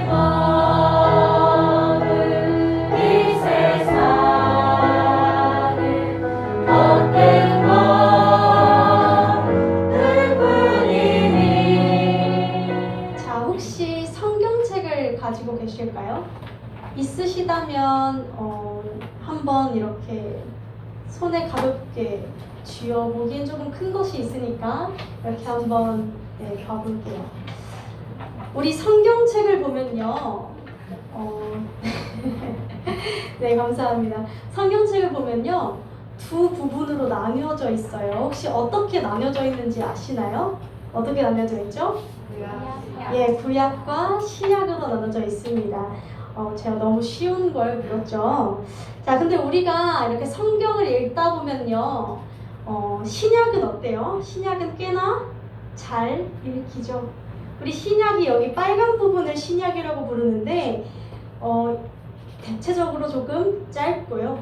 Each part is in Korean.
많은 이 세상을 헛된 것들뿐이니. 자, 혹시 성경책을 가지고 계실까요? 있으시다면 한번 이렇게 손에 가볍게 쥐어보기엔 조금 큰 것이 있으니까 이렇게 한번 봐볼게요. 우리 성경책을 보면요. 네, 감사합니다. 성경책을 보면요. 두 부분으로 나뉘어져 있어요. 혹시 어떻게 나뉘어져 있는지 아시나요? 어떻게 나뉘어져 있죠? 예, 구약과 신약으로 나눠져 있습니다. 제가 너무 쉬운 걸 물었죠. 자, 근데 우리가 이렇게 성경을 읽다 보면요, 신약은 어때요? 신약은 꽤나 잘 읽히죠. 우리 신약이 여기 빨간 부분을 신약이라고 부르는데, 대체적으로 조금 짧고요.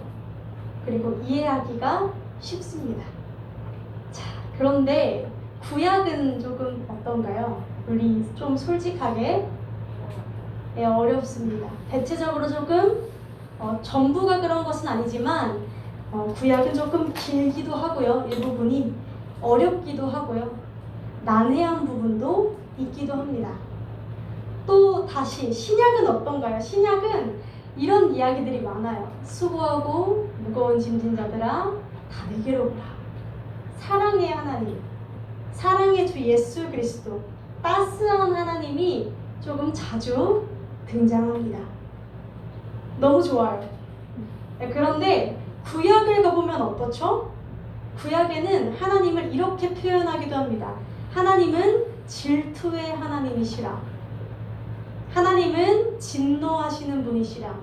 그리고 이해하기가 쉽습니다. 자, 그런데 구약은 조금 어떤가요? 우리 좀 솔직하게 어렵습니다. 대체적으로 조금 전부가 그런 것은 아니지만 구약은 조금 길기도 하고요. 일부분이 어렵기도 하고요. 난해한 부분도 있기도 합니다. 또 다시 신약은 어떤가요? 신약은 이런 이야기들이 많아요. 수고하고 무거운 짐진 자들아 다 내게로 오라. 사랑의 하나님, 사랑의 주 예수 그리스도, 따스한 하나님이 조금 자주 등장합니다. 너무 좋아요. 그런데 구약을 가보면 어떻죠? 구약에는 하나님을 이렇게 표현하기도 합니다. 하나님은 질투의 하나님이시라. 하나님은 진노하시는 분이시라.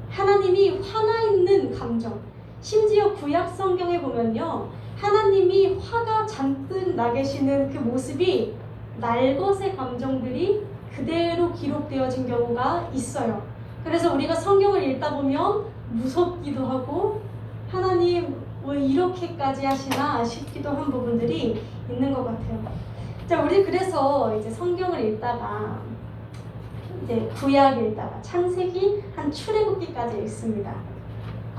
하나님이 화나 있는 감정. 심지어 구약 성경에 보면요, 하나님이 화가 잔뜩 나 계시는 그 모습이 날것의 감정들이 그대로 기록되어진 경우가 있어요. 그래서 우리가 성경을 읽다 보면 무섭기도 하고, 하나님 왜 이렇게까지 하시나 싶기도 한 부분들이 있는 것 같아요. 자, 우리 그래서 이제 성경을 읽다가 이제 구약 읽다가 창세기 한 출애굽기까지 읽습니다.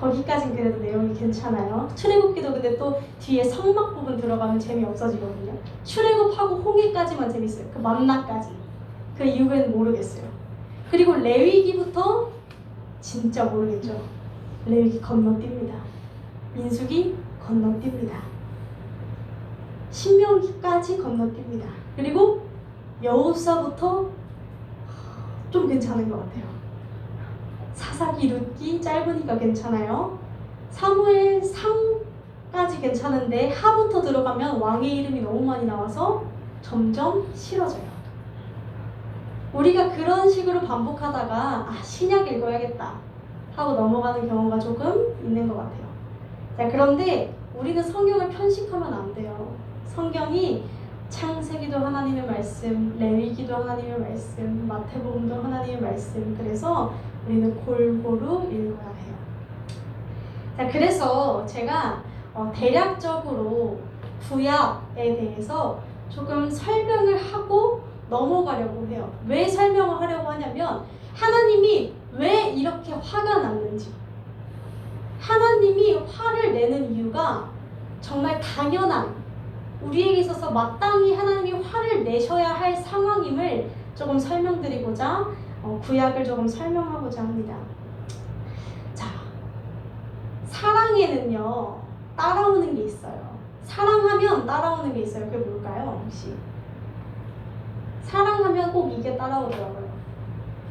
거기까진 그래도 내용이 괜찮아요. 출애굽기도 근데 또 뒤에 성막 부분 들어가면 재미없어지거든요. 출애굽하고 홍해까지만 재밌어요. 그 만나까지. 그 이후엔 모르겠어요. 그리고 레위기부터 진짜 모르겠죠. 레위기 건너뜁니다. 민수기 건너뜁니다. 신명기까지 건너뜁니다. 그리고 여호수아부터 좀 괜찮은 것 같아요. 사사기, 룻기 짧으니까 괜찮아요. 사무엘 상까지 괜찮은데 하부터 들어가면 왕의 이름이 너무 많이 나와서 점점 싫어져요. 우리가 그런 식으로 반복하다가 신약 읽어야겠다 하고 넘어가는 경우가 조금 있는 것 같아요. 자, 그런데 우리는 성경을 편식하면 안 돼요. 성경이 창세기도 하나님의 말씀, 레위기도 하나님의 말씀, 마태복음도 하나님의 말씀. 그래서 우리는 골고루 읽어야 해요. 자, 그래서 제가 대략적으로 구약에 대해서 조금 설명을 하고 넘어가려고 해요. 왜 설명을 하려고 하냐면 하나님이 왜 이렇게 화가 났는지, 하나님이 화를 내는 이유가 정말 당연한, 우리에게 있어서 마땅히 하나님이 화를 내셔야 할 상황임을 조금 설명드리고자 구약을 조금 설명하고자 합니다. 자, 사랑에는요 따라오는 게 있어요. 사랑하면 따라오는 게 있어요. 그게 뭘까요? 혹시 사랑하면 꼭 이게 따라오더라고요.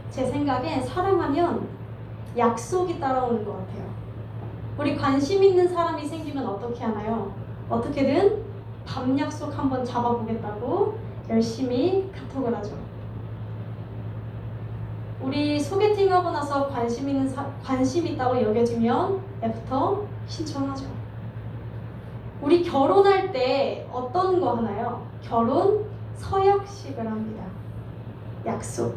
제 생각엔 사랑하면 약속이 따라오는 것 같아요. 우리 관심 있는 사람이 생기면 어떻게 하나요? 어떻게든 밤 약속 한번 잡아보겠다고 열심히 카톡을 하죠. 우리 소개팅하고 나서 관심 있다고 여겨지면 애프터 신청하죠. 우리 결혼할 때 어떤 거 하나요? 결혼 서약식을 합니다. 약속.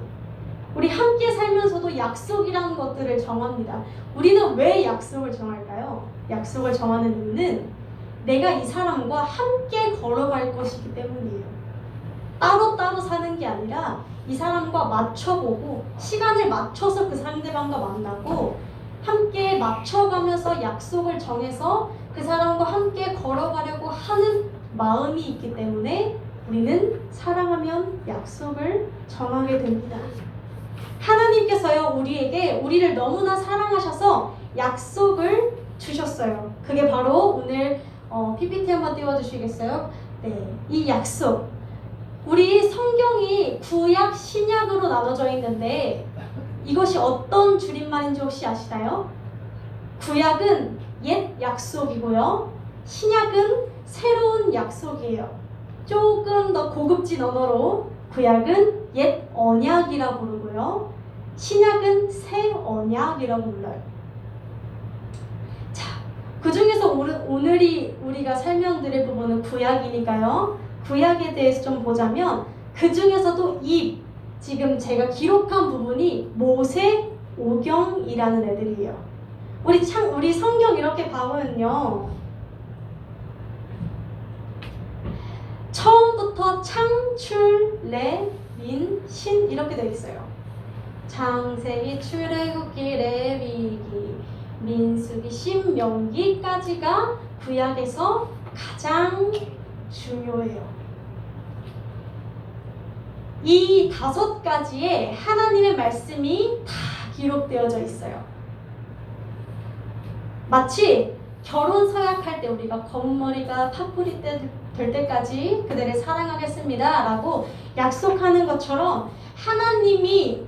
우리 함께 살면서도 약속이라는 것들을 정합니다. 우리는 왜 약속을 정할까요? 약속을 정하는 이유는 내가 이 사람과 함께 걸어갈 것이기 때문이에요. 따로따로 사는 게 아니라 이 사람과 맞춰보고 시간을 맞춰서 그 상대방과 만나고 함께 맞춰가면서 약속을 정해서 그 사람과 함께 걸어가려고 하는 마음이 있기 때문에 우리는 사랑하면 약속을 정하게 됩니다. 하나님께서요, 우리를 너무나 사랑하셔서 약속을 주셨어요. 그게 바로 오늘 PPT 한번 띄워주시겠어요? 네, 이 약속. 우리 성경이 구약, 신약으로 나눠져 있는데 이것이 어떤 줄임말인지 혹시 아시나요? 구약은 옛 약속이고요. 신약은 새로운 약속이에요. 조금 더 고급진 언어로 구약은 옛 언약이라고 부르고요. 신약은 새 언약이라고 불러요. 자, 그 중에서 오늘이 우리가 설명드릴 부분은 구약이니까요. 구약에 대해서 좀 보자면 그 중에서도 지금 제가 기록한 부분이 모세, 오경이라는 애들이에요. 우리 성경 이렇게 봐보면요. 처음부터 창출, 래, 민, 신 이렇게 되어 있어요. 창세기, 출애굽기, 레위기, 민수기, 신명기까지가 구약에서 가장 중요해요. 이 5가지에 하나님의 말씀이 다 기록되어져 있어요. 마치 결혼 서약할 때 우리가 검은머리가 팥뿌리 될 때까지 그대를 사랑하겠습니다 라고 약속하는 것처럼 하나님이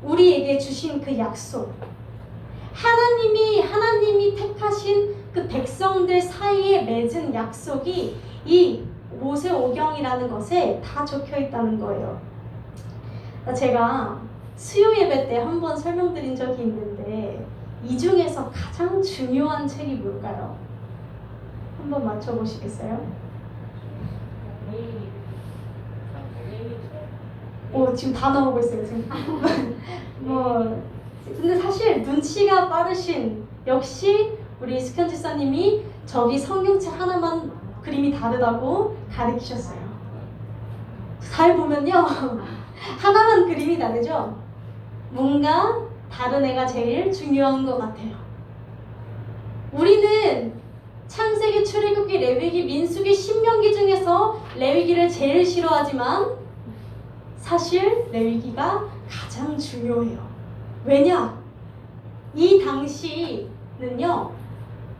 우리에게 주신 그 약속, 하나님이 택하신 그 백성들 사이에 맺은 약속이 이 모세오경이라는 것에 다 적혀 있다는 거예요. 제가 수요 예배 때 한번 설명드린 적이 있는데 이 중에서 가장 중요한 책이 뭘까요? 한번 맞춰보시겠어요? 지금 다 나오고 있어요 지금. 근데 사실 눈치가 빠르신 역시 우리 스현 지사님이 저기 성경책 하나만 그림이 다르다고 가르치셨어요. 잘 보면요 하나만 그림이 다르죠? 뭔가 다른 애가 제일 중요한 것 같아요. 우리는 창세기, 출애굽기, 레위기, 민수기, 신명기 중에서 레위기를 제일 싫어하지만 사실 레위기가 가장 중요해요. 왜냐? 이 당시는요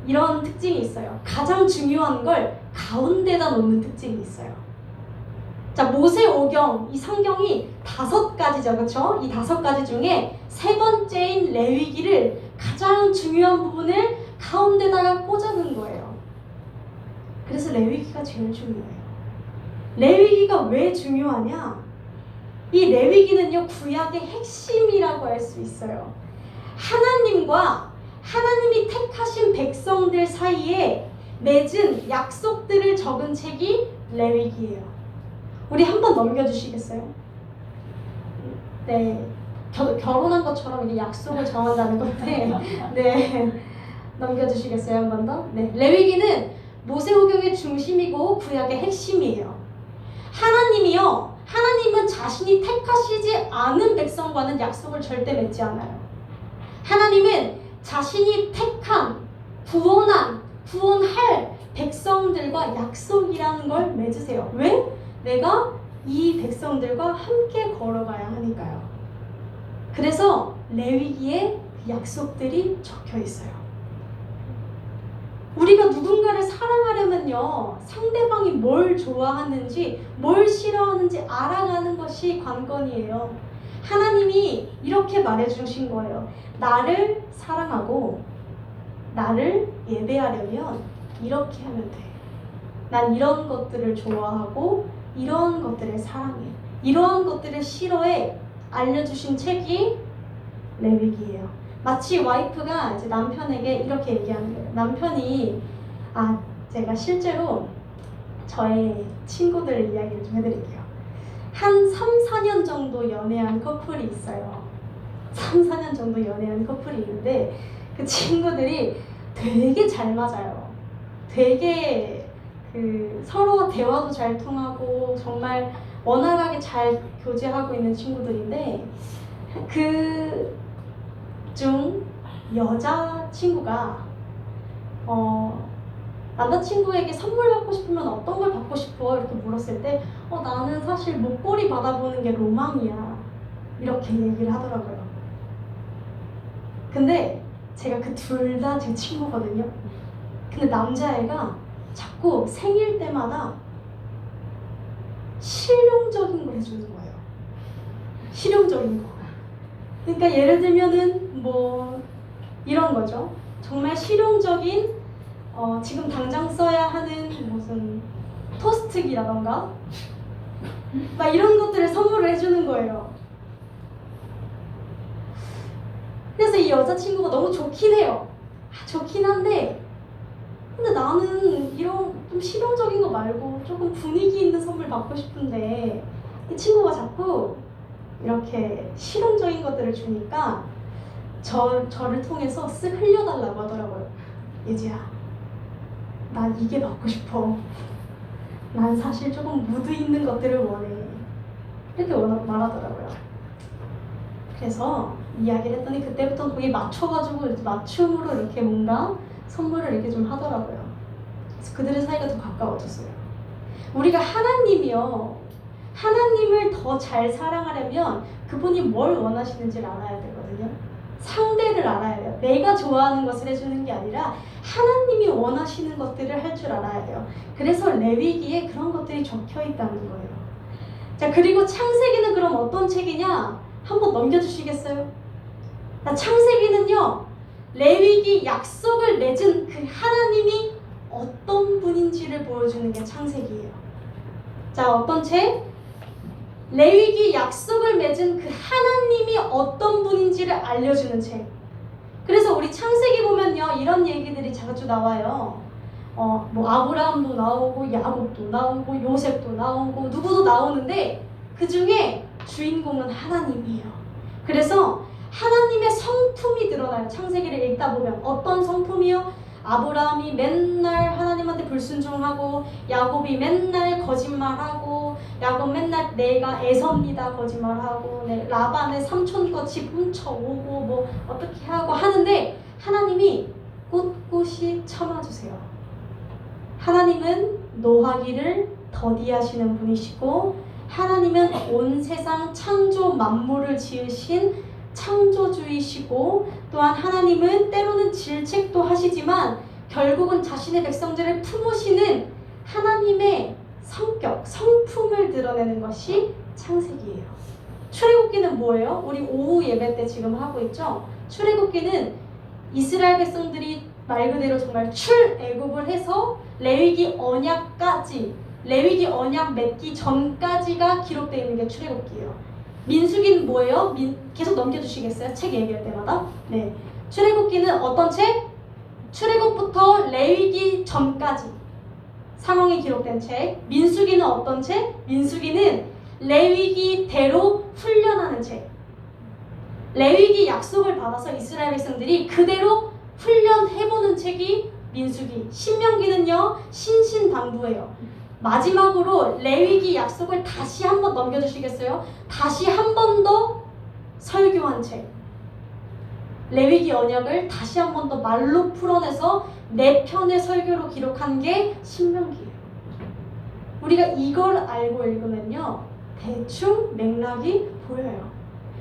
이런 특징이 있어요. 가장 중요한 걸 가운데다 놓는 특징이 있어요. 자, 모세오경, 이 성경이 5가지죠, 그렇죠? 이 5가지 중에 3번째인 레위기를 가장 중요한 부분을 가운데다가 꽂아놓은 거예요. 그래서 레위기가 제일 중요해요. 레위기가 왜 중요하냐? 이 레위기는요 구약의 핵심이라고 할 수 있어요. 하나님이 택하신 백성들 사이에 맺은 약속들을 적은 책이 레위기예요. 우리 한번 넘겨주시겠어요? 네, 결혼한 것처럼 이게 약속을 정한다는 건데 네, 넘겨주시겠어요? 한 번 더? 네, 레위기는 모세오경의 중심이고 구약의 핵심이에요. 하나님은 자신이 택하시지 않은 백성과는 약속을 절대 맺지 않아요. 하나님은 자신이 택한, 구원할 백성들과 약속이라는 걸 맺으세요. 왜? 내가 이 백성들과 함께 걸어가야 하니까요. 그래서 레위기에 그 약속들이 적혀 있어요. 우리가 누군가를 사랑하려면요 상대방이 뭘 좋아하는지 뭘 싫어하는지 알아가는 것이 관건이에요. 하나님이 이렇게 말해주신 거예요. 나를 사랑하고 나를 예배하려면 이렇게 하면 돼. 난 이런 것들을 좋아하고 이런 것들을 사랑해, 이러한 것들을 싫어해 알려주신 책이 레위기예요. 마치 와이프가 이제 남편에게 이렇게 얘기하는 거예요. 남편이 제가 실제로 저의 친구들 이야기를 좀 해드릴게요. 한 3-4년 정도 연애한 커플이 있어요. 3-4년 정도 연애한 커플이 있는데 그 친구들이 되게 잘 맞아요. 되게 서로 대화도 잘 통하고 정말 원활하게 잘 교제하고 있는 친구들인데 그 중 여자 친구가 남자친구에게 선물 받고 싶으면 어떤 걸 받고 싶어? 이렇게 물었을 때 나는 사실 목걸이 받아보는 게 로망이야 이렇게 얘기를 하더라고요. 근데 제가 그 둘 다 제 친구거든요. 근데 남자애가 자꾸 생일 때마다 실용적인 걸 해주는 거예요. 실용적인 거. 그러니까 예를 들면은 뭐 이런 거죠. 정말 실용적인 지금 당장 써야 하는 무슨 토스트기라던가 막 이런 것들을 선물을 해주는 거예요. 그래서 이 여자친구가 너무 좋긴 해요. 좋긴 한데 근데 나는 이런 좀 실용적인 거 말고 조금 분위기 있는 선물 받고 싶은데 이 친구가 자꾸 이렇게 실용적인 것들을 주니까 저를 통해서 쓱 흘려달라고 하더라고요. 예지야, 난 이게 받고 싶어. 난 사실 조금 무드 있는 것들을 원해. 이렇게 말하더라고요. 그래서 이야기를 했더니 그때부터 거기 맞춰가지고 맞춤으로 이렇게 뭔가 선물을 이렇게 좀 하더라고요. 그래서 그들의 사이가 더 가까워졌어요. 우리가 하나님을 더 잘 사랑하려면 그분이 뭘 원하시는지를 알아야 되거든요. 상대를 알아야 돼요. 내가 좋아하는 것을 해주는 게 아니라 하나님이 원하시는 것들을 할 줄 알아야 돼요. 그래서 레위기에 그런 것들이 적혀 있다는 거예요. 자, 그리고 창세기는 그럼 어떤 책이냐? 한번 넘겨주시겠어요? 창세기는요, 레위기 약속을 맺은 그 하나님이 어떤 분인지를 보여주는 게 창세기예요. 자, 어떤 책? 레위기 약속을 맺은 그 하나님이 어떤 분인지를 알려주는 책. 그래서 우리 창세기 보면요, 이런 얘기들이 자주 나와요. 뭐 아브라함도 나오고 야곱도 나오고 요셉도 나오고 누구도 나오는데 그 중에 주인공은 하나님이에요. 그래서 하나님의 성품이 드러나요. 창세기를 읽다 보면 어떤 성품이요? 아브라함이 맨날 하나님한테 불순종하고 야곱이 맨날 거짓말하고 야곱 맨날 내가 에서입니다 거짓말하고 라반의 삼촌같이 훔쳐오고 뭐 어떻게 하고 하는데 하나님이 꿋꿋이 참아주세요. 하나님은 노하기를 더디하시는 분이시고 하나님은 온 세상 창조 만물을 지으신 창조주이시고 또한 하나님은 때로는 질책도 하시지만 결국은 자신의 백성들을 품으시는 하나님의 성격, 성품을 드러내는 것이 창세기예요. 출애굽기는 뭐예요? 우리 오후 예배 때 지금 하고 있죠? 출애굽기는 이스라엘 백성들이 말 그대로 정말 출애굽을 해서 레위기 언약까지 레위기 언약 맺기 전까지가 기록되어 있는 게 출애굽기예요. 민수기는 뭐예요? 계속 넘겨주시겠어요? 책 얘기할 때마다. 네. 출애굽기는 어떤 책? 출애굽부터 레위기 전까지 상황이 기록된 책. 민수기는 어떤 책? 민수기는 레위기대로 훈련하는 책. 레위기 약속을 받아서 이스라엘 백성들이 그대로 훈련해보는 책이 민수기. 신명기는요, 신신당부예요. 마지막으로 레위기 약속을 다시 한번 넘겨주시겠어요? 다시 한 번 더 설교한 책. 레위기 언약을 다시 한 번 더 말로 풀어내서 4편의 설교로 기록한 게 신명기예요. 우리가 이걸 알고 읽으면요, 대충 맥락이 보여요.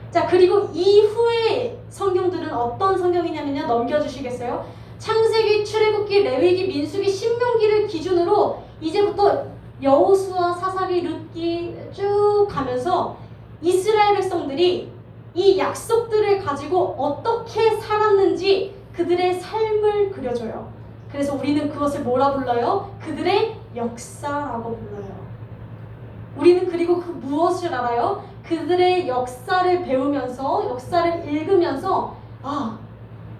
자, 그리고 이후의 성경들은 어떤 성경이냐면요, 넘겨주시겠어요? 창세기, 출애굽기, 레위기, 민수기, 신명기를 기준으로 이제부터 여호수아, 사사기, 룻기 쭉 가면서 이스라엘 백성들이 이 약속들을 가지고 어떻게 살았는지 그들의 삶을 그려줘요. 그래서 우리는 그것을 뭐라 불러요? 그들의 역사라고 불러요. 우리는 그리고 그 무엇을 알아요? 그들의 역사를 배우면서, 역사를 읽으면서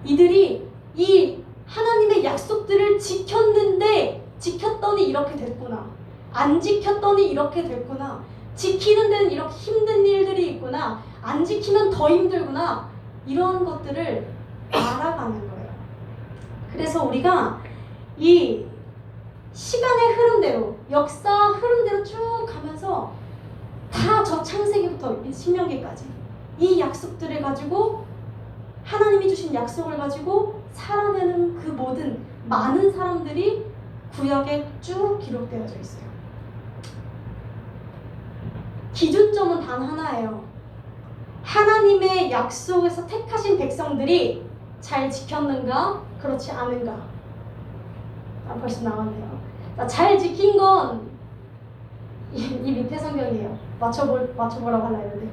이들이 이 하나님의 약속들을 지켰는데 지켰더니 이렇게 됐구나. 안 지켰더니 이렇게 됐구나. 지키는 데는 이렇게 힘든 일들이 있구나. 안 지키면 더 힘들구나. 이런 것들을 알아가는 거예요. 그래서 우리가 이 시간의 흐름대로, 역사 흐름대로 쭉 가면서 다 저 창세기부터 신명기까지 이 약속들을 가지고 하나님이 주신 약속을 가지고 살아내는 그 모든 많은 사람들이 구약에 쭉 기록되어져 있어요. 기준점은 단 하나예요. 하나님의 약속에서 택하신 백성들이 잘 지켰는가, 그렇지 않은가. 벌써 나왔네요. 잘 지킨 건 이 밑에 성경이에요. 맞춰보라고 하려 했는데.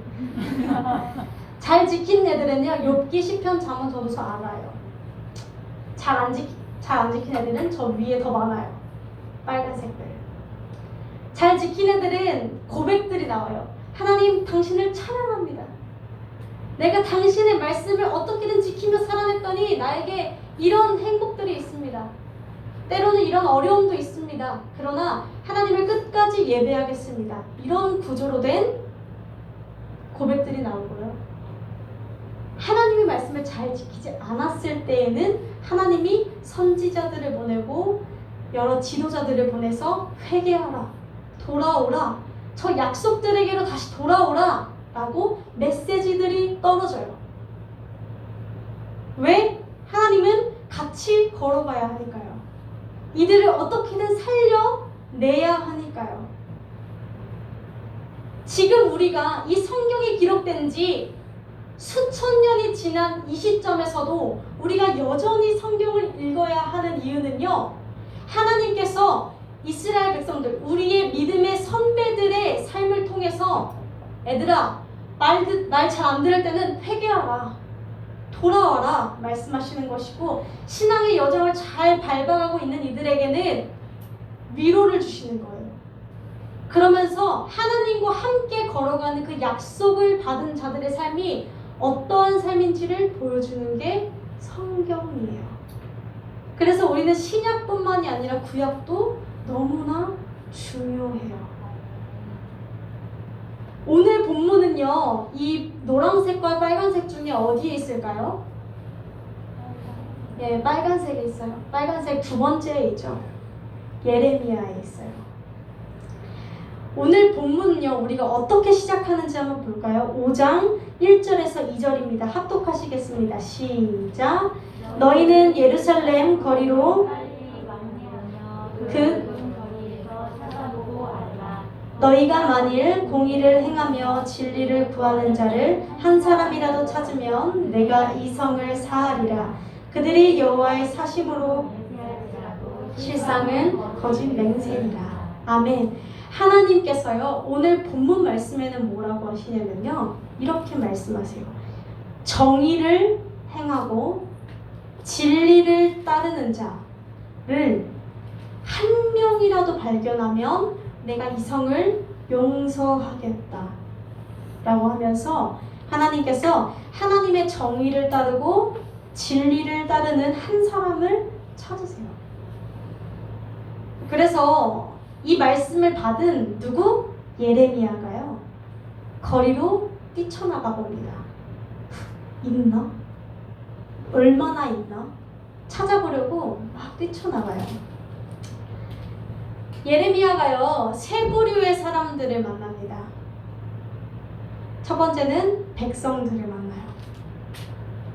잘 지킨 애들은요, 욥기, 시편, 잠언, 저도서 알아요. 잘 안 지킨 애들은 저 위에 더 많아요. 빨간색들. 잘 지킨 애들은 고백들이 나와요. 하나님, 당신을 찬양합니다. 내가 당신의 말씀을 어떻게든 지키며 살아냈더니 나에게 이런 행복들이 있습니다. 때로는 이런 어려움도 있습니다. 그러나 하나님을 끝까지 예배하겠습니다. 이런 구조로 된 고백들이 나오고요. 하나님의 말씀을 잘 지키지 않았을 때에는 하나님이 선지자들을 보내고 여러 지도자들을 보내서 회개하라, 돌아오라, 저 약속들에게로 다시 돌아오라 라고 메시지들이 떨어져요. 왜? 하나님은 같이 걸어가야 하니까요. 이들을 어떻게든 살려내야 하니까요. 지금 우리가 이 성경이 기록된 지 수천 년이 지난 이 시점에서도 우리가 여전히 성경을 읽어야 하는 이유는요, 하나님께서 이스라엘 백성들, 우리의 믿음의 선배들의 삶을 통해서 애들아, 말 잘 안 들을 때는 회개하라, 돌아와라 말씀하시는 것이고, 신앙의 여정을 잘 밟아가고 있는 이들에게는 위로를 주시는 거예요. 그러면서 하나님과 함께 걸어가는 그 약속을 받은 자들의 삶이 어떠한 삶인지를 보여주는 게 성경이에요. 그래서 우리는 신약뿐만이 아니라 구약도 너무나 중요해요. 오늘 본문은요, 이 노란색과 빨간색 중에 어디에 있을까요? 예, 빨간색에 있어요. 빨간색 두 번째에 있죠. 예레미야에 있어요. 오늘 본문은요, 우리가 어떻게 시작하는지 한번 볼까요? 5장 1절에서 2절입니다. 합독하시겠습니다. 시작. 너희는 예루살렘 거리로 너희가 만일 공의를 행하며 진리를 구하는 자를 한 사람이라도 찾으면 내가 이 성을 사하리라. 그들이 여호와의 사심으로 실상은 거짓 맹세니라. 아멘. 하나님께서요, 오늘 본문 말씀에는 뭐라고 하시냐면요, 이렇게 말씀하세요. 정의를 행하고 진리를 따르는 자를 한 명이라도 발견하면 내가 이 성을 용서하겠다 라고 하면서 하나님께서 하나님의 정의를 따르고 진리를 따르는 한 사람을 찾으세요. 그래서 이 말씀을 받은 누구? 예레미야가요, 거리로 뛰쳐나가 봅니다. 있나? 얼마나 있나? 찾아보려고 막 뛰쳐나가요. 예레미야가요, 세 부류의 사람들을 만납니다. 첫 번째는 백성들을 만나요.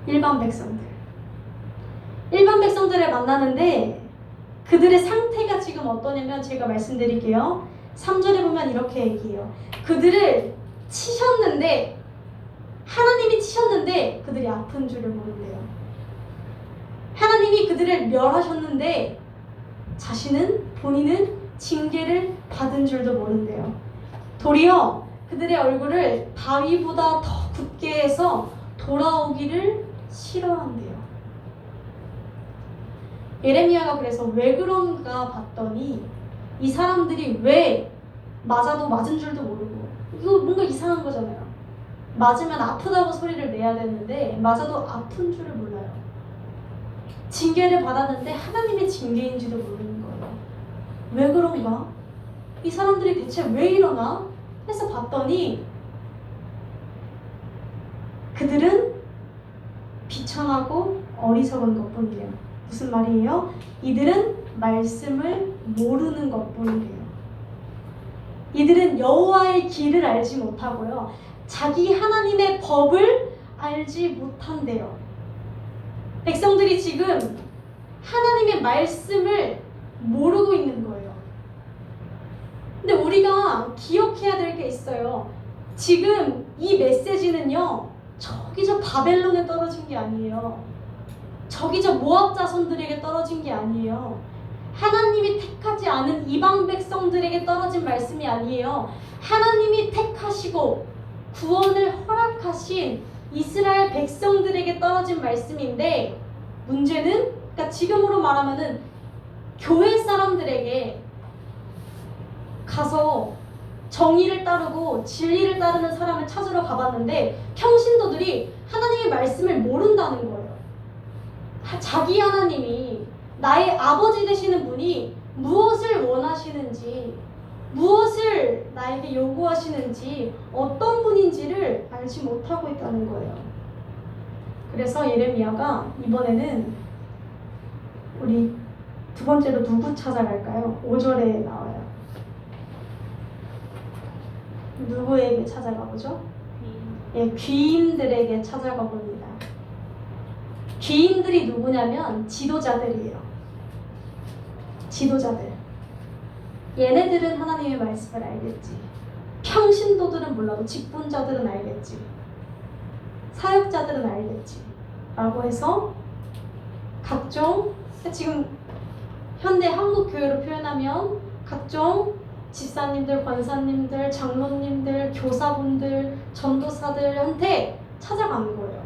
일반 백성들. 일반 백성들을 만나는데 그들의 상태가 지금 어떠냐면 제가 말씀드릴게요. 3절에 보면 이렇게 얘기해요. 그들을 치셨는데, 하나님이 치셨는데 그들이 아픈 줄을 모른대요. 하나님이 그들을 멸하셨는데 본인은 징계를 받은 줄도 모른대요. 도리어 그들의 얼굴을 바위보다 더 굳게 해서 돌아오기를 싫어한대요. 예레미야가 그래서 왜 그런가 봤더니 이 사람들이 왜 맞아도 맞은 줄도 모르고, 이거 뭔가 이상한 거잖아요. 맞으면 아프다고 소리를 내야 되는데 맞아도 아픈 줄을 몰라요. 징계를 받았는데 하나님의 징계인지도 모르는 거예요. 왜 그런가? 이 사람들이 대체 왜 이러나? 해서 봤더니 그들은 비천하고 어리석은 것뿐이래요. 무슨 말이에요? 이들은 말씀을 모르는 것뿐이래요. 이들은 여호와의 길을 알지 못하고요. 자기 하나님의 법을 알지 못한대요. 백성들이 지금 하나님의 말씀을 모르고 있는 거예요. 근데 우리가 기억해야 될 게 있어요. 지금 이 메시지는요, 저기 저 바벨론에 떨어진 게 아니에요. 저기 저 모압 자손들에게 떨어진 게 아니에요. 하나님이 택하지 않은 이방 백성들에게 떨어진 말씀이 아니에요. 하나님이 택하시고 구원을 허락하신 이스라엘 백성들에게 떨어진 말씀인데, 문제는, 그러니까 지금으로 말하면은 교회 사람들에게 가서 정의를 따르고 진리를 따르는 사람을 찾으러 가봤는데 평신도들이 하나님의 말씀을 모른다는 거예요. 자기 하나님이, 나의 아버지 되시는 분이 무엇을 원하시는지, 무엇을 나에게 요구하시는지, 어떤 분인지를 알지 못하고 있다는 거예요. 그래서 예레미야가 이번에는 우리 두 번째로 누구 찾아갈까요? 5절에 나와요. 누구에게 찾아가 보죠? 예, 귀인들에게 찾아가 봅니다. 귀인들이 누구냐면 지도자들이에요. 지도자들. 얘네들은 하나님의 말씀을 알겠지. 평신도들은 몰라도 직분자들은 알겠지. 사역자들은 알겠지. 라고 해서 각종, 지금 현대 한국 교회로 표현하면 각종 집사님들, 권사님들, 장로님들, 교사분들, 전도사들한테 찾아가는 거예요.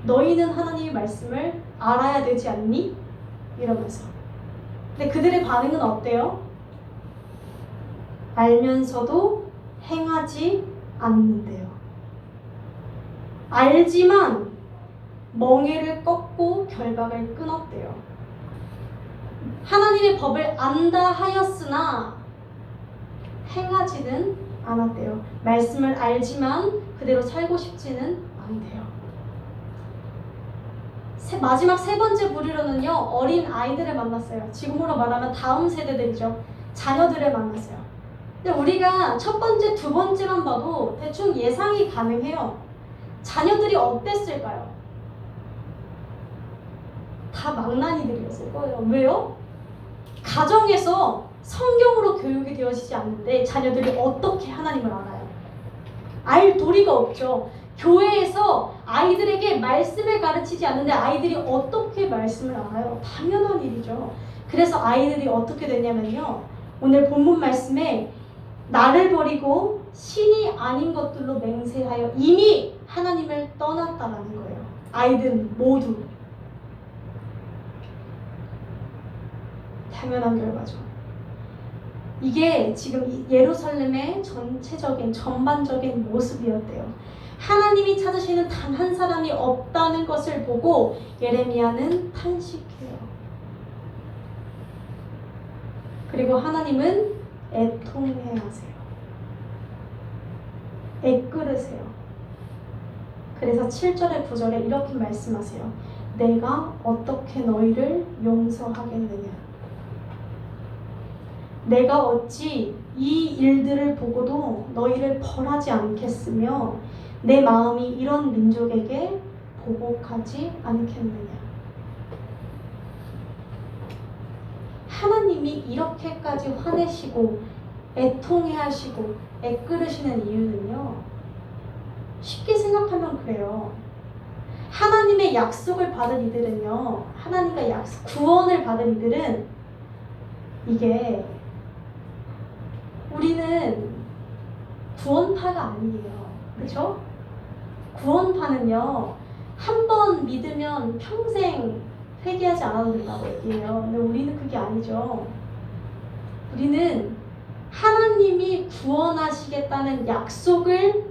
너희는 하나님의 말씀을 알아야 되지 않니? 이러면서. 근데 그들의 반응은 어때요? 알면서도 행하지 않는데요. 알지만 멍에를 꺾고 결박을 끊었대요. 하나님의 법을 안다 하였으나 행하지는 않았대요. 말씀을 알지만 그대로 살고 싶지는 않대요. 마지막 세 번째 부류로는요, 어린 아이들을 만났어요. 지금으로 말하면 다음 세대들이죠. 자녀들을 만났어요. 근데 우리가 첫 번째, 두 번째만 봐도 대충 예상이 가능해요. 자녀들이 어땠을까요? 다 망나니들이었을 거예요. 왜요? 가정에서 성경으로 교육이 되어지지 않는데 자녀들이 어떻게 하나님을 알아요? 알 도리가 없죠. 교회에서 아이들에게 말씀을 가르치지 않는데 아이들이 어떻게 말씀을 알아요? 당연한 일이죠. 그래서 아이들이 어떻게 되냐면요, 오늘 본문 말씀에 나를 버리고 신이 아닌 것들로 맹세하여 이미 하나님을 떠났다라는 거예요. 아이들은 모두. 당연한 결과죠. 이게 지금 예루살렘의 전체적인, 전반적인 모습이었대요. 하나님이 찾으시는 단 한 사람이 없다는 것을 보고 예레미야는 탄식해요. 그리고 하나님은 애통해 하세요. 애끓으세요. 그래서 7절에 9절에 이렇게 말씀하세요. 내가 어떻게 너희를 용서하겠느냐. 내가 어찌 이 일들을 보고도 너희를 벌하지 않겠으며 내 마음이 이런 민족에게 보복하지 않겠느냐. 하나님이 이렇게까지 화내시고 애통해하시고 애끓으시는 이유는요, 쉽게 생각하면 그래요. 하나님의 약속을 받은 이들은요, 하나님의 구원을 받은 이들은 이게, 우리는 구원파가 아니에요. 그렇죠? 구원파는요, 한 번 믿으면 평생 회개하지 않아도 된다고 얘기해요. 근데 우리는 그게 아니죠. 우리는 하나님이 구원하시겠다는 약속을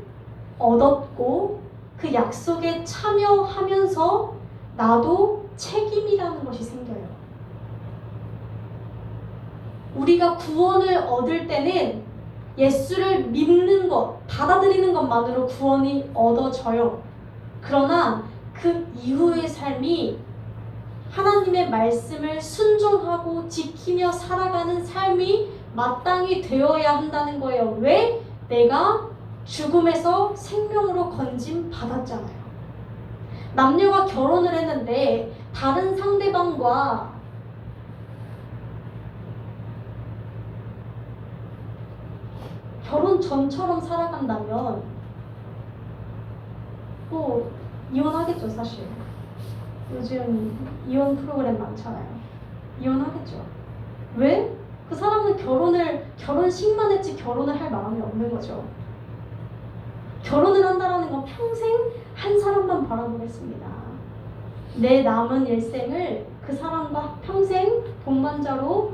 얻었고 그 약속에 참여하면서 나도 책임이라는 것이 생겨요. 우리가 구원을 얻을 때는 예수를 믿는 것, 받아들이는 것만으로 구원이 얻어져요. 그러나 그 이후의 삶이 하나님의 말씀을 순종하고 지키며 살아가는 삶이 마땅히 되어야 한다는 거예요. 왜? 내가 죽음에서 생명으로 건짐 받았잖아요. 남녀가 결혼을 했는데 다른 상대방과 결혼 전처럼 살아간다면 뭐 이혼하겠죠. 사실 요즘 이혼 프로그램 많잖아요. 이혼하겠죠. 왜? 그 사람은 결혼식만 했지 결혼을 할 마음이 없는 거죠. 결혼을 한다라는 건 평생 한 사람만 바라보겠습니다. 내 남은 일생을 그 사람과 평생 동반자로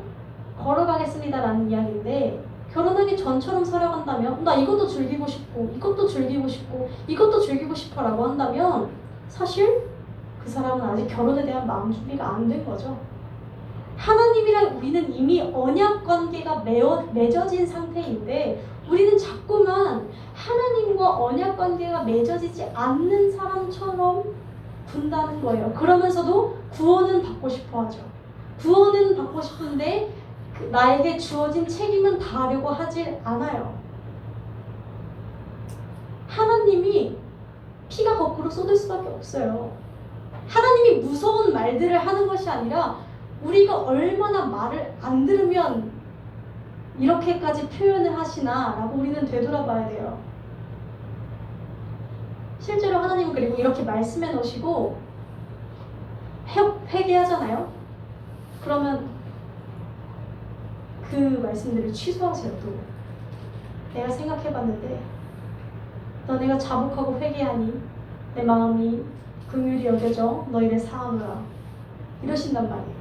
걸어가겠습니다라는 이야기인데, 결혼하기 전처럼 살아간다면 나 이것도 즐기고 싶고 이것도 즐기고 싶고 이것도 즐기고 싶어라고 한다면 사실 그 사람은 아직 결혼에 대한 마음 준비가 안 된 거죠. 하나님이랑 우리는 이미 언약 관계가 맺어진 상태인데 우리는 자꾸만 하나님과 언약 관계가 맺어지지 않는 사람처럼 군다는 거예요. 그러면서도 구원은 받고 싶어 하죠. 구원은 받고 싶은데 나에게 주어진 책임은 다하려고 하질 않아요. 하나님이 피가 거꾸로 쏟을 수밖에 없어요. 하나님이 무서운 말들을 하는 것이 아니라 우리가 얼마나 말을 안 들으면 이렇게까지 표현을 하시나 라고 우리는 되돌아봐야 돼요. 실제로 하나님은 그리고 이렇게 말씀해 놓으시고 회개하잖아요. 그러면 그 말씀들을 취소하세요. 또 내가 생각해봤는데 너네가 자복하고 회개하니 내 마음이 긍휼히 여겨져 너희를 사하노라 이러신단 말이에요.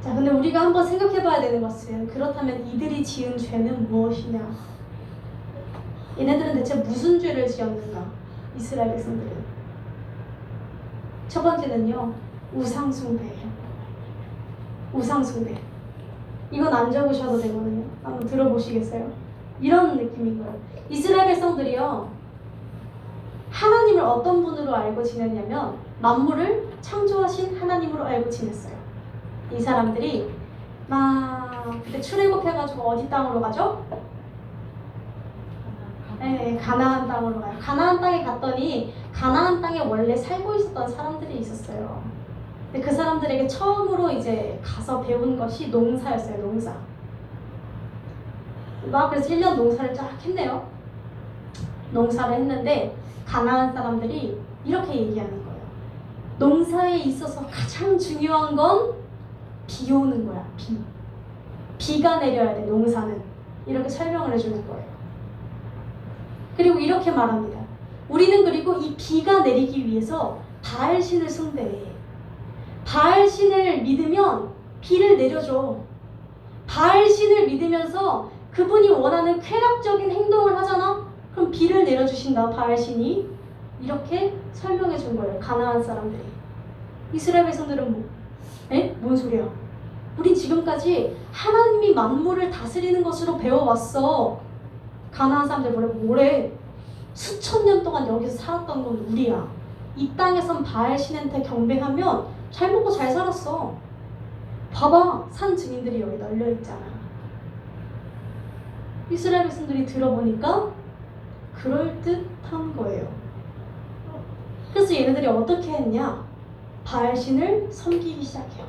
자, 근데 우리가 한번 생각해봐야 되는 것은, 그렇다면 이들이 지은 죄는 무엇이냐? 얘네들은 대체 무슨 죄를 지었는가? 이스라엘 백성들은. 첫 번째는요, 우상숭배예요. 우상숭배. 이건 안 적으셔도 되거든요. 한번 들어보시겠어요? 이런 느낌인 거예요. 이스라엘 백성들이요, 하나님을 어떤 분으로 알고 지냈냐면 만물을 창조하신 하나님으로 알고 지냈어요. 이 사람들이 그때 출애굽해가지고 어디 땅으로 가죠? 네, 가나안 땅으로 가요. 가나안 땅에 갔더니 가나안 땅에 원래 살고 있었던 사람들이 있었어요. 근데 그 사람들에게 처음으로 이제 가서 배운 것이 농사였어요. 농사. 그래서 1년 농사를 쫙 했네요. 농사를 했는데 가나안 사람들이 이렇게 얘기하는 거예요. 농사에 있어서 가장 중요한 건 비 오는 거야. 비가 내려야 돼. 농사는. 이렇게 설명을 해주는 거예요. 그리고 이렇게 말합니다. 우리는 그리고 이 비가 내리기 위해서 바알신을 숭배해. 바알신을 믿으면 비를 내려줘. 바알신을 믿으면서 그분이 원하는 쾌락적인 행동을 하잖아? 그럼 비를 내려주신다. 바알신이. 이렇게 설명해 준 거예요. 가나안 사람들이. 이스라엘 백성들은 뭔 소리야? 우린 지금까지 하나님이 만물을 다스리는 것으로 배워왔어. 가나안 사람들 뭐래? 수천 년 동안 여기서 살았던 건 우리야. 이 땅에선 바알신한테 경배하면 잘 먹고 잘 살았어. 봐봐, 산 증인들이 여기 널려 있잖아. 이스라엘 백성들이 들어보니까 그럴듯한 거예요. 그래서 얘네들이 어떻게 했냐? 바알신을 섬기기 시작해요.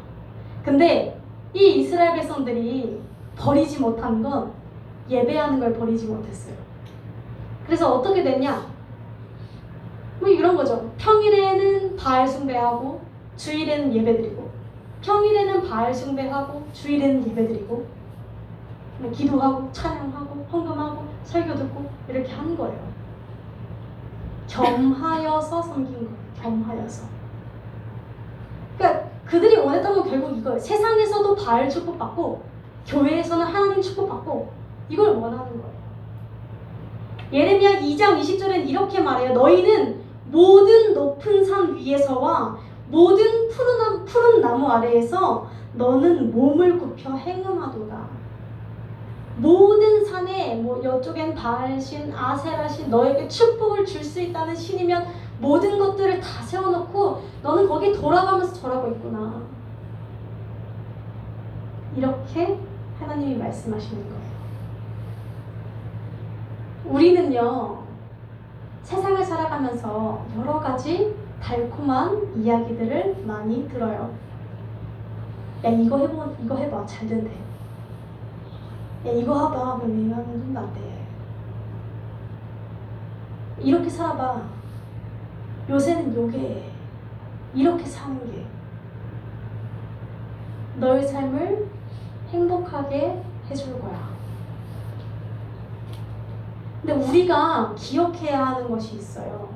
근데 이 이스라엘 백성들이 버리지 못한 건 예배하는 걸 버리지 못했어요. 그래서 어떻게 됐냐? 뭐 이런 거죠. 평일에는 바알 숭배하고 주일에는 예배드리고, 평일에는 바알 숭배하고 주일에는 예배드리고, 뭐 기도하고 찬양하고 헌금하고 설교 듣고 이렇게 한 거예요. 겸하여서 섬긴 거예요. 겸하여서. 그러니까 그들이 원했던 건 결국 이거예요. 세상에서도 바알 축복받고 교회에서는 하나님 축복받고 이걸 원하는 거예요. 예레미야 2장 20절엔 이렇게 말해요. 너희는 모든 높은 산 위에서와 모든 푸른 나무 아래에서 너는 몸을 굽혀 행음하도다. 모든 산에 이쪽엔 바알신, 아세라신, 너에게 축복을 줄 수 있다는 신이면 모든 것들을 다 세워놓고 너는 거기 돌아가면서 절하고 있구나. 이렇게 하나님이 말씀하시는 거예요. 우리는요, 세상을 살아가면서 여러 가지 달콤한 이야기들을 많이 들어요. 야, 이거 해봐, 잘 된대. 야, 이거 해봐, 그럼 이만은 좀 안 돼. 이렇게 살아봐. 요새는 요게 이렇게 사는 게 너의 삶을 행복하게 해줄 거야. 근데 우리가 기억해야 하는 것이 있어요.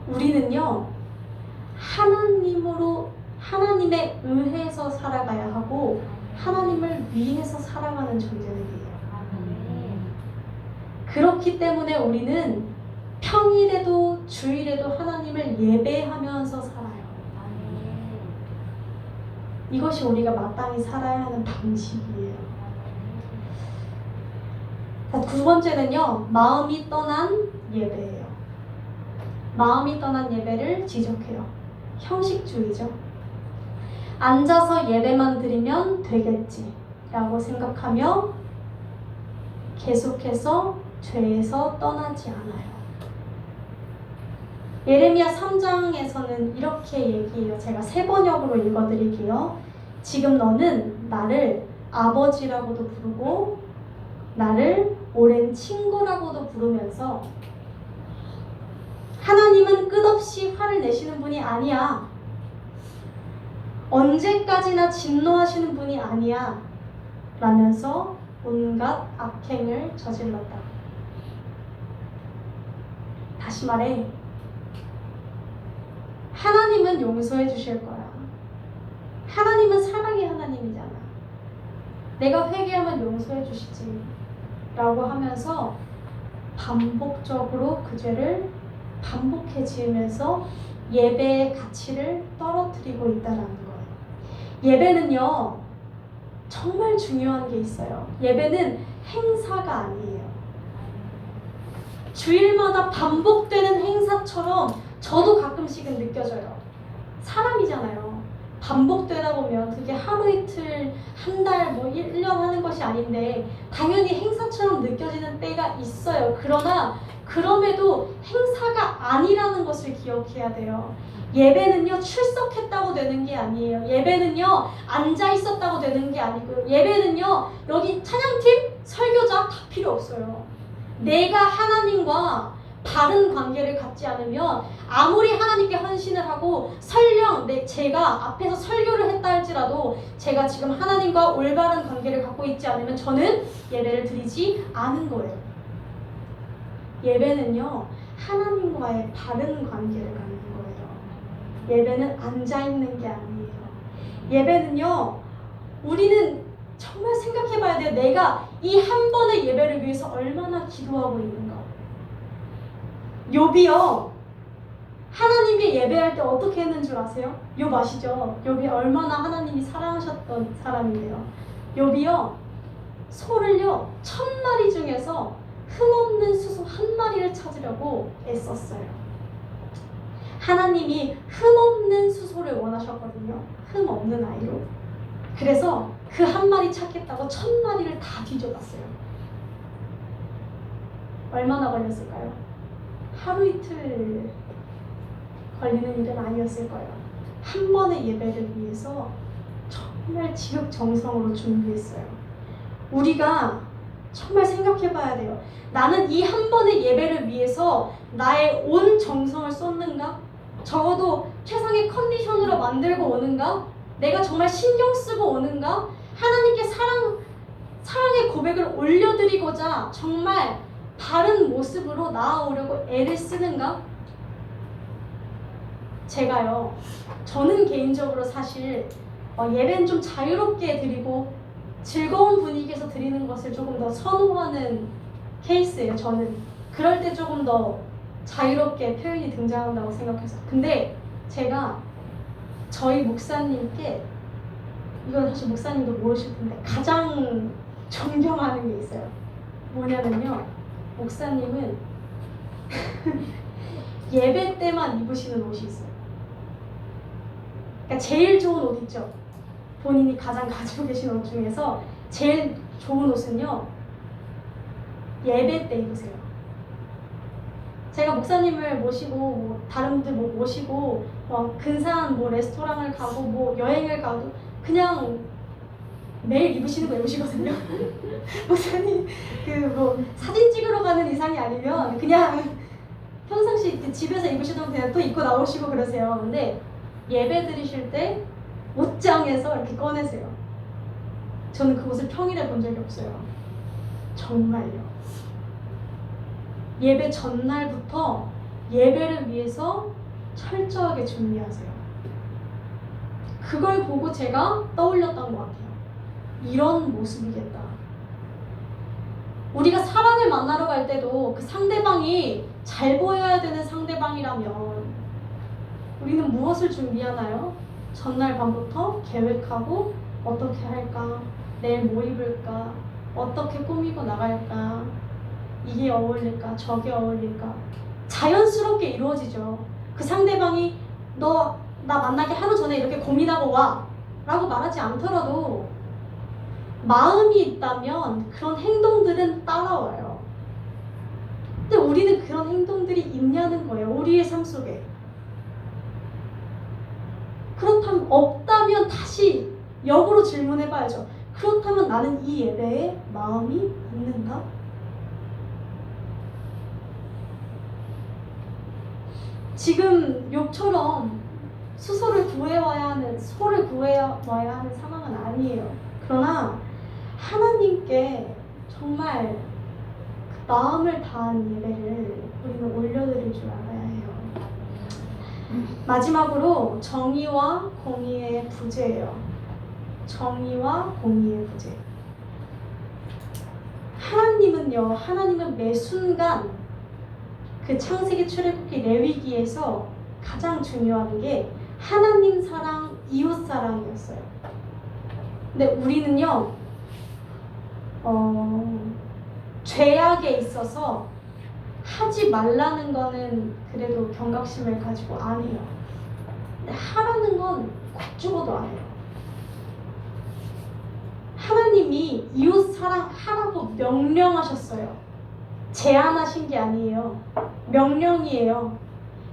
우리는요, 하나님에 의해서 살아가야 하고 하나님을 위해서 살아가는 존재들이에요. 그렇기 때문에 우리는 평일에도 주일에도 하나님을 예배하면서 살아요. 이것이 우리가 마땅히 살아야 하는 방식이에요. 두 번째는요, 마음이 떠난 예배예요. 마음이 떠난 예배를 지적해요. 형식주의죠. 앉아서 예배만 드리면 되겠지 라고 생각하며 계속해서 죄에서 떠나지 않아요. 예레미야 3장에서는 이렇게 얘기해요. 제가 3번역으로 읽어드릴게요. 지금 너는 나를 아버지라고도 부르고 나를 오랜 친구라고도 부르면서 하나님은 끝없이 화를 내시는 분이 아니야. 언제까지나 진노하시는 분이 아니야. 라면서 온갖 악행을 저질렀다. 다시 말해, 하나님은 용서해 주실 거야. 하나님은 사랑의 하나님이잖아. 내가 회개하면 용서해 주시지 라고 하면서 반복적으로 그 죄를 반복해 지으면서 예배의 가치를 떨어뜨리고 있다는 거예요. 예배는요, 정말 중요한 게 있어요. 예배는 행사가 아니에요. 주일마다 반복되는 행사처럼 저도 가끔씩은 느껴져요. 사람이잖아요. 반복되다 보면 그게 하루 이틀, 한 달, 1년 하는 것이 아닌데 당연히 행사처럼 느껴지는 때가 있어요. 그러나 그럼에도 행사가 아니라는 것을 기억해야 돼요. 예배는요, 출석했다고 되는 게 아니에요. 예배는요, 앉아 있었다고 되는 게 아니고요. 예배는요, 여기 찬양팀, 설교자 다 필요 없어요. 내가 하나님과 바른 관계를 갖지 않으면 아무리 하나님께 헌신을 하고 설령 제가 앞에서 설교를 했다 할지라도 제가 지금 하나님과 올바른 관계를 갖고 있지 않으면 저는 예배를 드리지 않은 거예요. 예배는요, 하나님과의 바른 관계를 갖는 거예요. 예배는 앉아있는 게 아니에요. 예배는요, 우리는 정말 생각해봐야 돼요. 내가 이 한 번의 예배를 위해서 얼마나 기도하고 있는가. 욥이요, 하나님께 예배할 때 어떻게 했는 줄 아세요? 욥 아시죠? 욥이 얼마나 하나님이 사랑하셨던 사람인데요. 욥이요, 소를요 1000마리 중에서 흠없는 수소 1마리를 찾으려고 애썼어요. 하나님이 흠없는 수소를 원하셨거든요. 흠없는 아이로. 그래서 그 1마리 찾겠다고 1000마리를 다 뒤져봤어요. 얼마나 걸렸을까요? 하루 이틀 걸리는 일은 아니었을 거예요. 한 번의 예배를 위해서 정말 지극정성으로 준비했어요. 우리가 정말 생각해봐야 돼요. 나는 이 한 번의 예배를 위해서 나의 온 정성을 쏟는가? 적어도 최상의 컨디션으로 만들고 오는가? 내가 정말 신경 쓰고 오는가? 하나님께 사랑의 고백을 올려드리고자 정말 바른 모습으로 나아오려고 애를 쓰는가? 저는 개인적으로 사실 예배는 좀 자유롭게 드리고 즐거운 분위기에서 드리는 것을 조금 더 선호하는 케이스예요. 저는 그럴 때 조금 더 자유롭게 표현이 등장한다고 생각해서. 근데 제가 저희 목사님께, 이건 사실 목사님도 모르실 텐데 가장 존경하는 게 있어요. 뭐냐면요, 목사님은 예배 때만 입으시는 옷이 있어요. 그러니까 제일 좋은 옷 있죠. 본인이 가장 가지고 계신 옷 중에서 제일 좋은 옷은요, 예배 때 입으세요. 제가 목사님을 모시고 뭐 다른 분들 뭐 모시고 근사한 뭐 레스토랑을 가고 뭐 여행을 가도 그냥 매일 입으시는 거 입으시거든요. 목사님 그 뭐 사진 찍으러 가는 이상이 아니면 그냥 평상시 집에서 입으시던 그냥 또 입고 나오시고 그러세요. 근데 예배 드리실 때 옷장에서 이렇게 꺼내세요. 저는 그 옷을 평일에 본 적이 없어요. 정말요. 예배 전날부터 예배를 위해서 철저하게 준비하세요. 그걸 보고 제가 떠올렸던 것 같아요. 이런 모습이겠다. 우리가 사랑을 만나러 갈 때도 그 상대방이 잘 보여야 되는 상대방이라면 우리는 무엇을 준비하나요? 전날 밤부터 계획하고 어떻게 할까? 내일 뭐 입을까? 어떻게 꾸미고 나갈까? 이게 어울릴까? 저게 어울릴까? 자연스럽게 이루어지죠. 그 상대방이 너 나 만나기 하루 전에 이렇게 고민하고 와 라고 말하지 않더라도 마음이 있다면 그런 행동들은 따라와요. 근데 우리는 그런 행동들이 있냐는 거예요. 우리의 삶 속에. 그렇다면 없다면 다시 역으로 질문해봐야죠. 그렇다면 나는 이 예배에 마음이 있는가? 지금 욥처럼 소를 구해와야 하는 상황은 아니에요. 그러나 하나님께 정말 그 마음을 다한 예배를 우리는 올려드릴 줄 알아야 해요. 마지막으로 정의와 공의의 부재예요. 정의와 공의의 부재. 하나님은 매 순간 그 창세기, 출애굽기, 레위기에서 가장 중요한 게 하나님 사랑, 이웃 사랑이었어요. 근데 우리는요, 죄악에 있어서 하지 말라는 거는 그래도 경각심을 가지고 안 해요. 근데 하라는 건 곧 죽어도 안 해요. 하나님이 이웃 사랑하라고 명령하셨어요. 제안하신 게 아니에요. 명령이에요.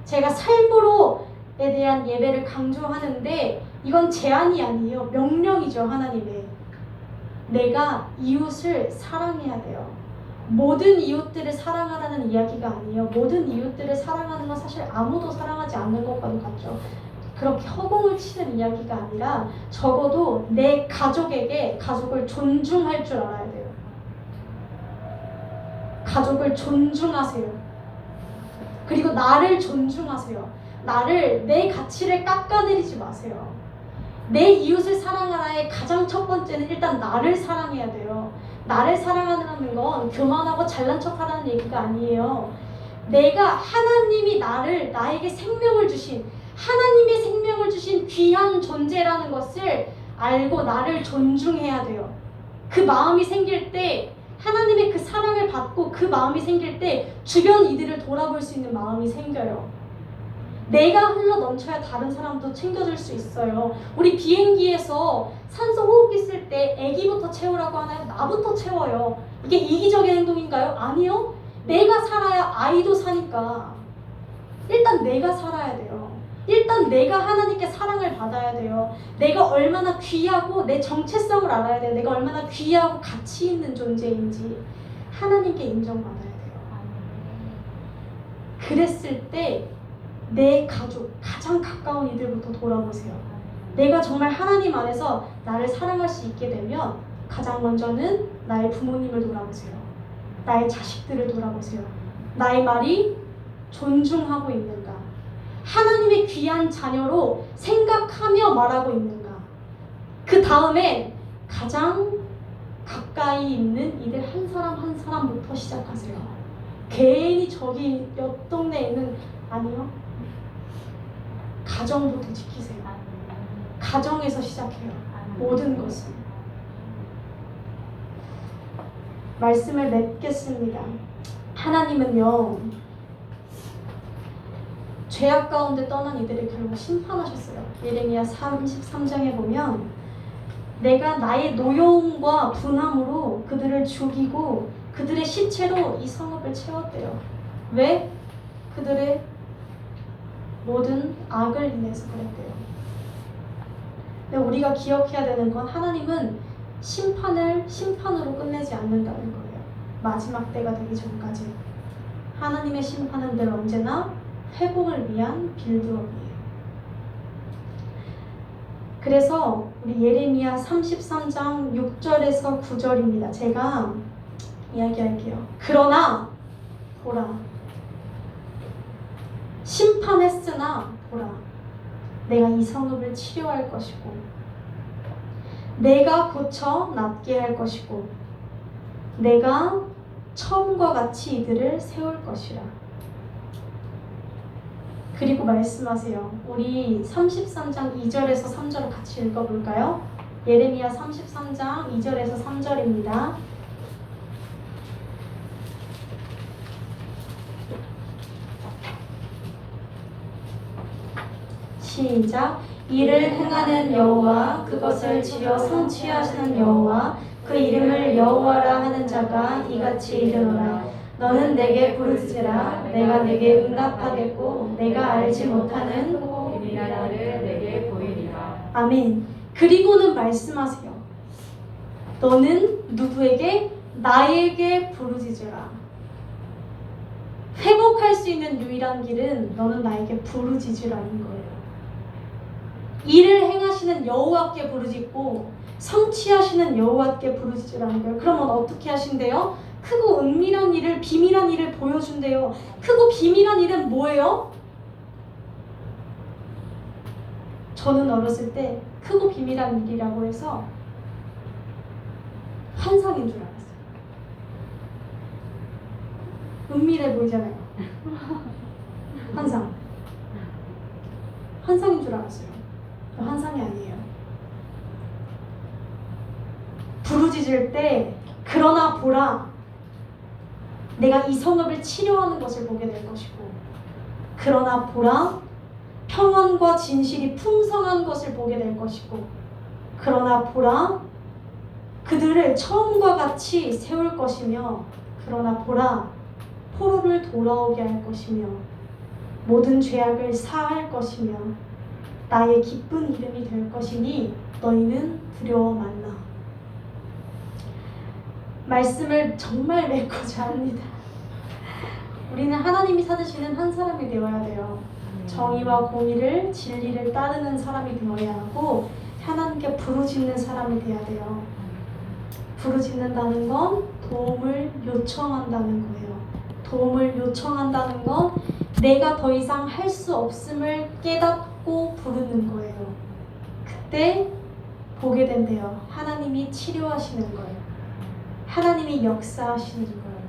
제가 삶으로에 대한 예배를 강조하는데 이건 제안이 아니에요. 명령이죠. 하나님의. 내가 이웃을 사랑해야 돼요. 모든 이웃들을 사랑하라는 이야기가 아니에요. 모든 이웃들을 사랑하는 건 사실 아무도 사랑하지 않는 것과도 같죠. 그렇게 허공을 치는 이야기가 아니라 적어도 내 가족에게 가족을 존중할 줄 알아야 돼요. 가족을 존중하세요. 그리고 나를 존중하세요. 내 가치를 깎아내리지 마세요. 내 이웃을 사랑하라의 가장 첫 번째는 일단 나를 사랑해야 돼요. 나를 사랑하는 건 교만하고 잘난 척하라는 얘기가 아니에요. 하나님이 나에게 생명을 주신, 하나님의 생명을 주신 귀한 존재라는 것을 알고 나를 존중해야 돼요. 그 마음이 생길 때, 하나님의 그 사랑을 받고 그 마음이 생길 때 주변 이들을 돌아볼 수 있는 마음이 생겨요. 내가 흘러 넘쳐야 다른 사람도 챙겨줄 수 있어요. 우리 비행기에서 산소 호흡기 쓸 때 애기부터 채우라고 하나요? 나부터 채워요. 이게 이기적인 행동인가요? 아니요. 내가 살아야 아이도 사니까. 일단 내가 살아야 돼요. 일단 내가 하나님께 사랑을 받아야 돼요. 내가 얼마나 귀하고 내 정체성을 알아야 돼요. 내가 얼마나 귀하고 가치 있는 존재인지 하나님께 인정받아야 돼요. 그랬을 때 내 가족, 가장 가까운 이들부터 돌아보세요. 내가 정말 하나님 안에서 나를 사랑할 수 있게 되면 가장 먼저는 나의 부모님을 돌아보세요. 나의 자식들을 돌아보세요. 나의 말이 존중하고 있는가? 하나님의 귀한 자녀로 생각하며 말하고 있는가? 그 다음에 가장 가까이 있는 이들 한 사람 한 사람부터 시작하세요. 괜히 저기 옆 동네에 있는, 아니요. 가정부터 지키세요. 가정에서 시작해요. 모든 것은. 말씀을 맺겠습니다. 하나님은요, 죄악 가운데 떠난 이들을 결국 심판하셨어요. 예레미야 33장에 보면 내가 나의 노여움과 분함으로 그들을 죽이고 그들의 시체로 이 성읍을 채웠대요. 왜? 그들의 모든 악을 인해서 그랬대요. 근데 우리가 기억해야 되는 건 하나님은 심판으로 끝내지 않는다는 거예요. 마지막 때가 되기 전까지. 하나님의 심판은 늘 언제나 회복을 위한 빌드업이에요. 그래서 우리 예레미야 33장 6절에서 9절입니다. 제가 이야기할게요. 그러나 보라, 심판했으나 보라, 내가 이 성읍을 치료할 것이고 내가 고쳐 낫게 할 것이고 내가 처음과 같이 이들을 세울 것이라. 그리고 말씀하세요. 우리 33장 2절에서 3절을 같이 읽어볼까요? 예레미야 33장 2절에서 3절입니다. 시작. 이를 행하는 여호와, 그것을 지어 성취하시는 여호와, 그 이름을 여호와라 하는 자가 이같이 이르노라. 너는 내게 부르짖으라. 내가 내게 응답하겠고 내가 알지 못하는 비밀하를 내게 보이리라. 아멘. 그리고는 말씀하세요. 너는 누구에게? 나에게 부르짖으라. 회복할 수 있는 유일한 길은 너는 나에게 부르짖으라는 거예요. 일을 행하시는 여호와께 부르짖고 성취하시는 여호와께 부르짖으라는 거예요. 그러면 어떻게 하신대요? 크고 은밀한 일을, 비밀한 일을 보여준대요. 크고 비밀한 일은 뭐예요? 저는 어렸을 때 크고 비밀한 일이라고 해서 환상인 줄 알았어요. 은밀해 보이잖아요. 환상인 줄 알았어요. 환상이 아니에요. 부르짖을 때 그러나 보라, 내가 이 성읍을 치료하는 것을 보게 될 것이고 그러나 보라, 평안과 진실이 풍성한 것을 보게 될 것이고 그러나 보라, 그들을 처음과 같이 세울 것이며 그러나 보라, 포로를 돌아오게 할 것이며 모든 죄악을 사할 것이며 나의 기쁜 이름이 될 것이니 너희는 두려워 말라. 말씀을 정말 맺고자 합니다. 우리는 하나님이 찾으시는 한 사람이 되어야 돼요. 정의와 공의를, 진리를 따르는 사람이 되어야 하고 하나님께 부르짖는 사람이 되어야 돼요. 부르짖는다는 건 도움을 요청한다는 거예요. 도움을 요청한다는 건 내가 더 이상 할 수 없음을 깨닫고 부르는 거예요. 그때 보게 된대요. 하나님이 치료하시는 거예요. 하나님이 역사하시는 거예요.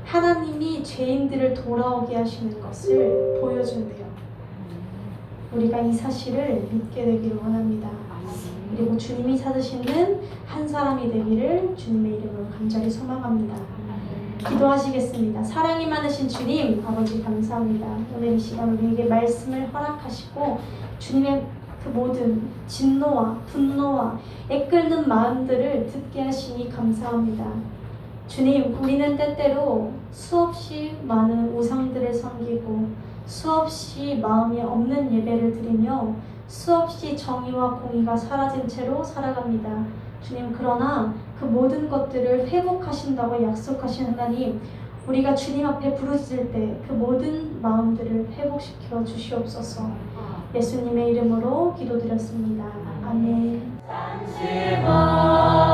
하나님이 죄인들을 돌아오게 하시는 것을 보여준대요. 우리가 이 사실을 믿게 되기를 원합니다. 그리고 주님이 찾으시는 한 사람이 되기를 주님의 이름으로 간절히 소망합니다. 기도하시겠습니다. 사랑이 많으신 주님, 아버지 감사합니다. 오늘 이 시간 우리에게 말씀을 허락하시고 주님의 그 모든 진노와 분노와 애끓는 마음들을 듣게 하시니 감사합니다. 주님, 우리는 때때로 수없이 많은 우상들을 섬기고 수없이 마음이 없는 예배를 드리며 수없이 정의와 공의가 사라진 채로 살아갑니다. 주님, 그러나 그 모든 것들을 회복하신다고 약속하신 하나님, 우리가 주님 앞에 부르짖을 때 그 모든 마음들을 회복시켜 주시옵소서. 예수님의 이름으로 기도드렸습니다. 아멘. 잠시만